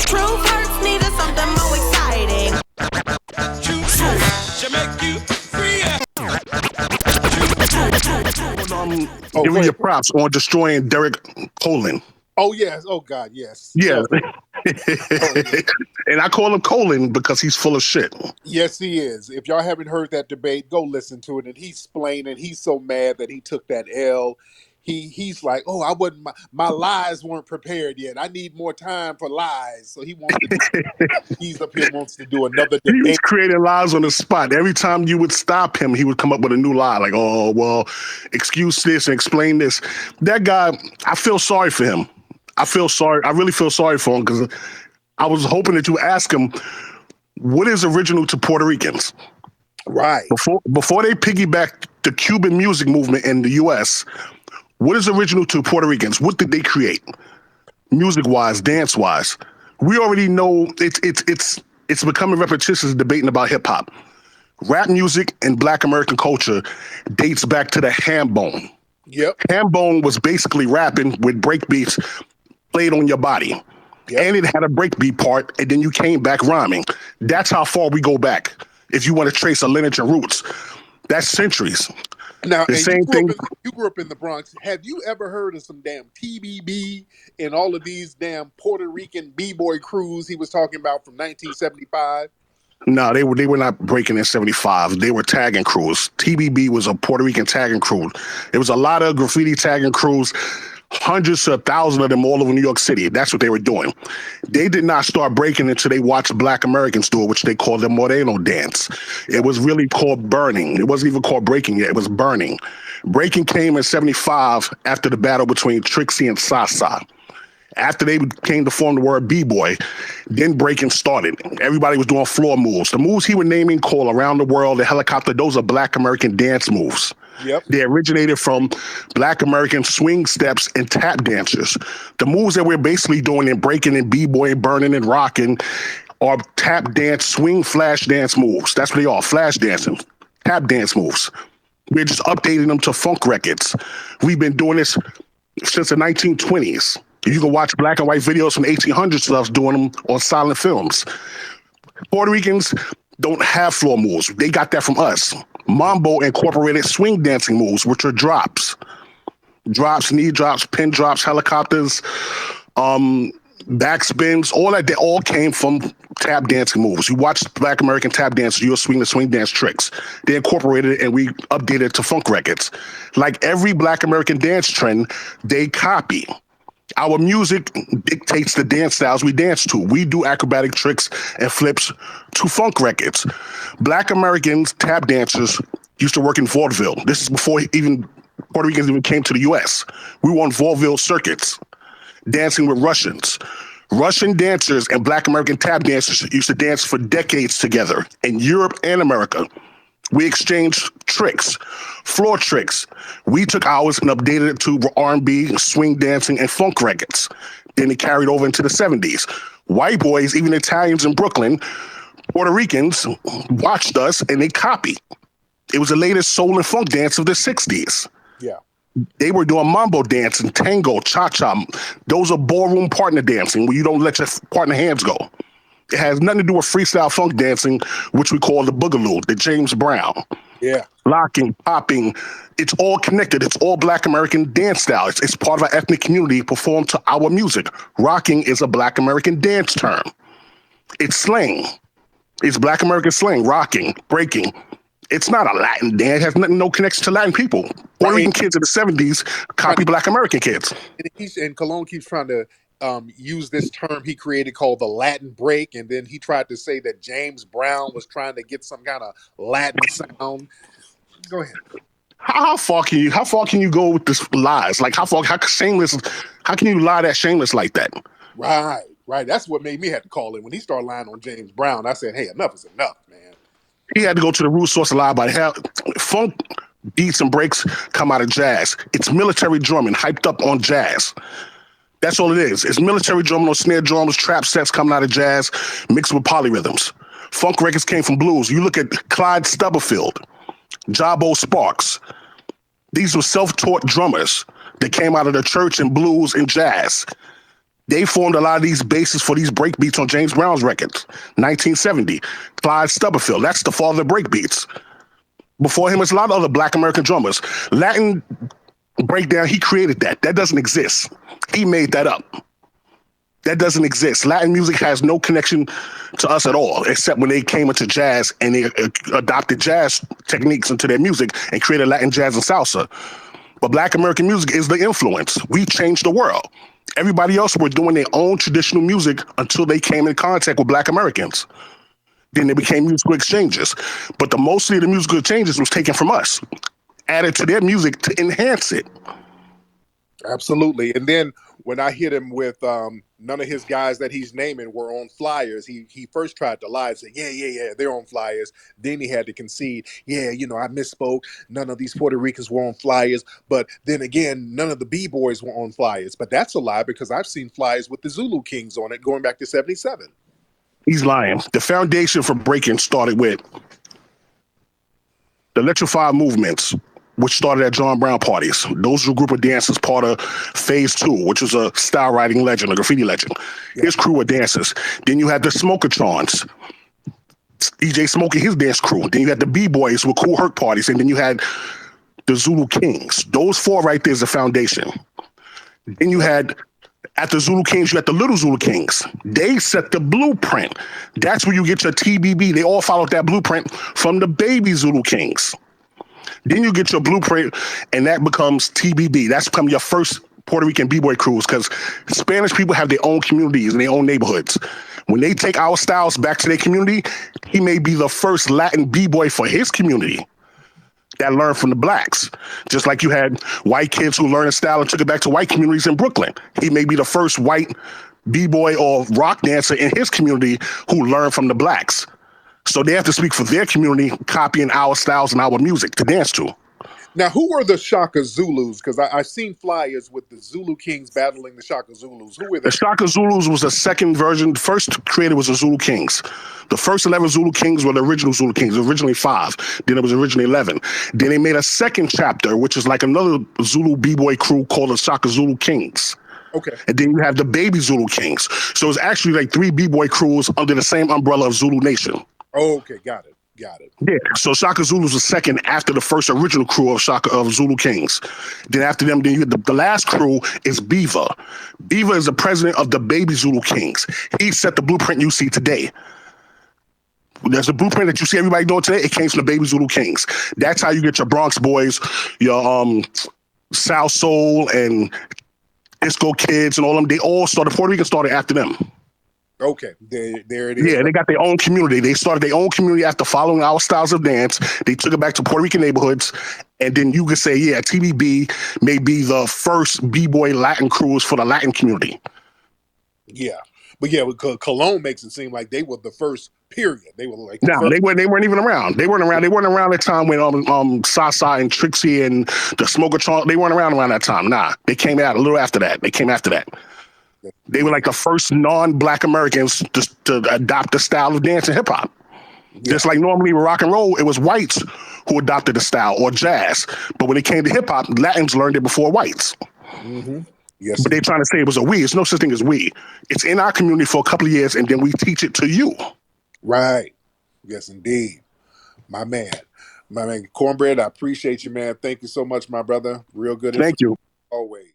True hurts needed something more exciting. Giving you props on destroying Derek Colin. Oh yes. Oh God, yes. Yeah. So, yeah. And I call him Colin because he's full of shit. Yes, he is. If y'all haven't heard that debate, go listen to it. And he's explaining he's so mad that he took that L. He's like, oh, I wasn't my lies weren't prepared yet. I need more time for lies. So he wants to he's up here wants to do another He was debate. creating lies on the spot. Every time you would stop him, he would come up with a new lie, like, oh, well, excuse this and explain this. That guy, I feel sorry for him. I really feel sorry for him because I was hoping that you ask him, what is original to Puerto Ricans? Right. Before they piggyback the Cuban music movement in the U.S., what is original to Puerto Ricans? What did they create? Music-wise, dance-wise. We already know it's becoming repetitious debating about hip-hop. Rap music and Black American culture dates back to the ham bone. Yep. Ham bone was basically rapping with break beats played on your body. Yep. And it had a breakbeat part, and then you came back rhyming. That's how far we go back. If you want to trace a lineage and roots, that's centuries. Now, the same thing. You grew up in the Bronx. Have you ever heard of some damn TBB and all of these damn Puerto Rican b-boy crews he was talking about from 1975? No, they were not breaking in 75. They were tagging crews. TBB was a Puerto Rican tagging crew. There was a lot of graffiti tagging crews. Hundreds to thousands of them all over New York City. That's what they were doing. They did not start breaking until they watched Black Americans do it, which they called the Moreno dance. It was really called burning. It wasn't even called breaking yet. It was burning. Breaking came in 75 after the battle between Trixie and Sasa. After they came to form the word B-boy, then breaking started. Everybody was doing floor moves. The moves he was naming called Around the World, the helicopter, those are Black American dance moves. Yep. They originated from Black American swing steps and tap dancers. The moves that we're basically doing in breaking and b-boy, burning and rocking are tap dance, swing, flash dance moves. That's what they are, flash dancing, tap dance moves. We're just updating them to funk records. We've been doing this since the 1920s. You can watch black and white videos from 1800 stuff doing them on silent films. Puerto Ricans don't have floor moves. They got that from us. Mambo incorporated swing dancing moves, which are drops. Drops, knee drops, pin drops, helicopters, backspins, all that, they all came from tap dancing moves. You watch Black American tap dancers, you'll swing the swing dance tricks. They incorporated it and we updated it to funk records. Like every Black American dance trend, they copy. Our music dictates the dance styles we dance to. We do acrobatic tricks and flips to funk records. Black Americans, tap dancers, used to work in vaudeville. This is before even Puerto Ricans even came to the U.S. We were on vaudeville circuits, dancing with Russians. Russian dancers and Black American tap dancers used to dance for decades together in Europe and America. We exchanged tricks, floor tricks. We took ours and updated it to R&B, swing dancing, and funk records. Then it carried over into the 70s. White boys, even Italians in Brooklyn, Puerto Ricans, watched us and they copied. It was the latest soul and funk dance of the 60s. Yeah. They were doing mambo dancing, tango, cha-cha. Those are ballroom partner dancing where you don't let your partner hands go. It has nothing to do with freestyle funk dancing, which we call the boogaloo, the James Brown. Yeah. Locking, popping. It's all connected. It's all Black American dance style. It's part of our ethnic community performed to our music. Rocking is a Black American dance term. It's slang. It's Black American slang, rocking, breaking. It's not a Latin dance. It has no connection to Latin people. Puerto Rican kids in the 70s copy Black American kids. And Cologne keeps trying to use this term he created called the Latin break, and then he tried to say that James Brown was trying to get some kind of Latin sound. Go ahead. How far can you go with this lies? Like how shameless? How can you lie that shameless like that? Right. That's what made me have to call in when he started lying on James Brown. I said, "Hey, enough is enough, man." He had to go to the root source of lie about how funk beats and breaks come out of jazz. It's military drumming hyped up on jazz. That's all it is. It's military drumming on snare drums, trap sets coming out of jazz, mixed with polyrhythms. Funk records came from blues. You look at Clyde Stubblefield, Jabo Sparks. These were self-taught drummers that came out of the church and blues and jazz. They formed a lot of these bases for these break beats on James Brown's records, 1970. Clyde Stubblefield, that's the father of break beats. Before him, there's a lot of other Black American drummers. Latin breakdown, he created that. That doesn't exist. He made that up. That doesn't exist. Latin music has no connection to us at all, except when they came into jazz and they adopted jazz techniques into their music and created Latin jazz and salsa. But Black American music is the influence. We changed the world. Everybody else were doing their own traditional music until they came in contact with Black Americans. Then they became musical exchanges. But the mostly of the musical exchanges was taken from us, added to their music to enhance it. Absolutely. And then when I hit him with none of his guys that he's naming were on flyers, he first tried to lie and say, yeah, they're on flyers. Then he had to concede, I misspoke. None of these Puerto Ricans were on flyers. But then again, none of the B-boys were on flyers. But that's a lie because I've seen flyers with the Zulu Kings on it going back to 77. He's lying. The foundation for breaking started with the electrified movements, which started at John Brown parties. Those were a group of dancers, part of Phase 2, which was a style writing legend, a graffiti legend. His crew of dancers. Then you had the Smokatrons, EJ Smokey, his dance crew. Then you had the B-Boys with Cool Herc parties. And then you had the Zulu Kings. Those four right there is the foundation. Then you had, at the Zulu Kings, you had the Little Zulu Kings. They set the blueprint. That's where you get your TBB. They all followed that blueprint from the baby Zulu Kings. Then you get your blueprint, and that becomes TBB. That's become your first Puerto Rican B-boy crews, because Spanish people have their own communities and their own neighborhoods. When they take our styles back to their community, he may be the first Latin B-boy for his community that learned from the blacks. Just like you had white kids who learned a style and took it back to white communities in Brooklyn. He may be the first white B-boy or rock dancer in his community who learned from the blacks. So they have to speak for their community, copying our styles and our music to dance to. Now, who were the Shaka Zulus? Because I've seen flyers with the Zulu Kings battling the Shaka Zulus. Who were they? The Shaka Zulus was a second version. The first created was the Zulu Kings. The first 11 Zulu Kings were the original Zulu Kings, originally 5. Then it was originally 11. Then they made a second chapter, which is like another Zulu B-boy crew called the Shaka Zulu Kings. Okay. And then you have the baby Zulu Kings. So it's actually like 3 B-boy crews under the same umbrella of Zulu Nation. Oh, okay, got it. Yeah, so Shaka Zulu's the second after the first original crew of Zulu Kings. Then after them, then you had the last crew is Beaver. Beaver is the president of the baby Zulu Kings. He set the blueprint you see today. There's a blueprint that you see everybody doing today. It came from the baby Zulu Kings. That's how you get your Bronx Boys, your South Soul and Disco Kids and all them. They all started, Puerto Rican started after them. Okay, there it is. Yeah, they got their own community. They started their own community after following our styles of dance. They took it back to Puerto Rican neighborhoods. And then you could say, yeah, TBB may be the first B-boy Latin crews for the Latin community. Yeah. But yeah, because Cologne makes it seem like they were the first, period. They were like they weren't even around. They weren't around. They weren't around the time when Sasa and Trixie and the Smokertron, they weren't around that time. Nah, they came out a little after that. They were like the first non-Black Americans to adopt the style of dance and hip-hop. Yeah. Just like normally with rock and roll, it was whites who adopted the style, or jazz. But when it came to hip-hop, Latins learned it before whites. Mm-hmm. Yes. But they're trying to say it was a we. It's no such thing as we. It's in our community for a couple of years, and then we teach it to you. Right. Yes, indeed. My man. Cornbread, I appreciate you, man. Thank you so much, my brother. Real good. Thank you. Always.